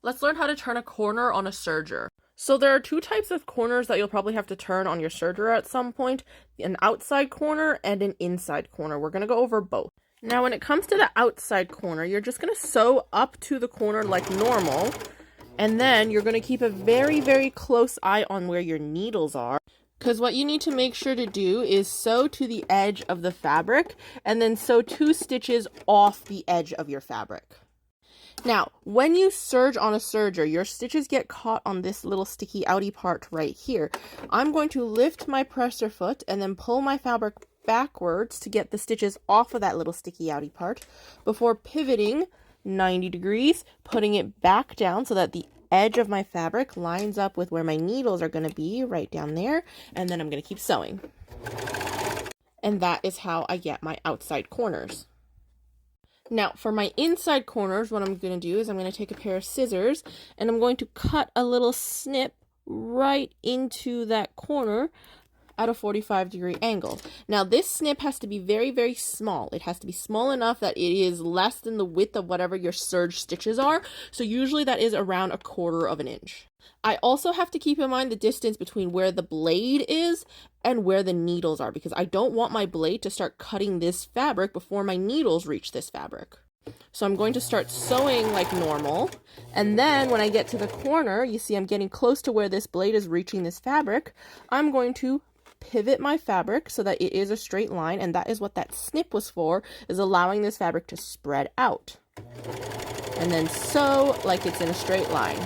Let's learn how to turn a corner on a serger. So there are two types of corners that you'll probably have to turn on your serger at some point, an outside corner and an inside corner. We're going to go over both. Now when it comes to the outside corner, you're just going to sew up to the corner like normal, and then you're going to keep a very, very close eye on where your needles are. Because what you need to make sure to do is sew to the edge of the fabric and then sew 2 stitches off the edge of your fabric. Now, when you serge on a serger, your stitches get caught on this little sticky outy part right here. I'm going to lift my presser foot and then pull my fabric backwards to get the stitches off of that little sticky outy part before pivoting 90 degrees, putting it back down so that the edge of my fabric lines up with where my needles are going to be right down there, and then I'm going to keep sewing. And that is how I get my outside corners. Now, for my inside corners, what I'm going to do is I'm going to take a pair of scissors and I'm going to cut a little snip right into that corner at a 45-degree angle. Now, this snip has to be very, very small. It has to be small enough that it is less than the width of whatever your serge stitches are. So usually that is around 1/4 inch. I also have to keep in mind the distance between where the blade is and where the needles are, because I don't want my blade to start cutting this fabric before my needles reach this fabric. So I'm going to start sewing like normal, and then when I get to the corner, you see I'm getting close to where this blade is reaching this fabric, I'm going to pivot my fabric so that it is a straight line, and that is what that snip was for, is allowing this fabric to spread out. And then sew like it's in a straight line.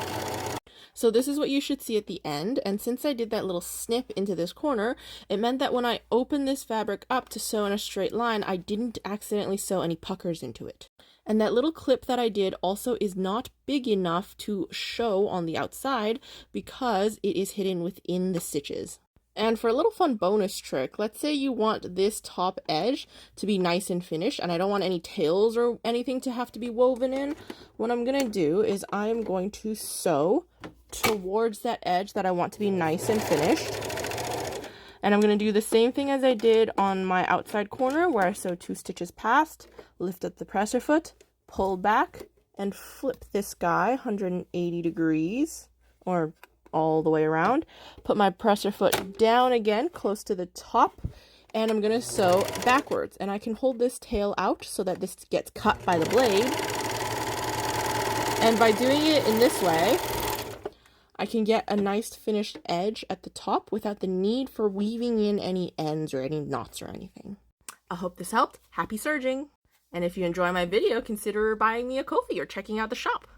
So this is what you should see at the end, and since I did that little snip into this corner, it meant that when I opened this fabric up to sew in a straight line, I didn't accidentally sew any puckers into it. And that little clip that I did also is not big enough to show on the outside because it is hidden within the stitches. And for a little fun bonus trick, let's say you want this top edge to be nice and finished, and I don't want any tails or anything to have to be woven in. What I'm going to do is I'm going to sew towards that edge that I want to be nice and finished. And I'm going to do the same thing as I did on my outside corner, where I sew 2 stitches past, lift up the presser foot, pull back, and flip this guy 180 degrees, or all the way around. Put my presser foot down again, close to the top, and I'm going to sew backwards. And I can hold this tail out so that this gets cut by the blade. And by doing it in this way, I can get a nice finished edge at the top without the need for weaving in any ends or any knots or anything. I hope this helped. Happy serging! And if you enjoy my video, consider buying me a Ko-fi or checking out the shop.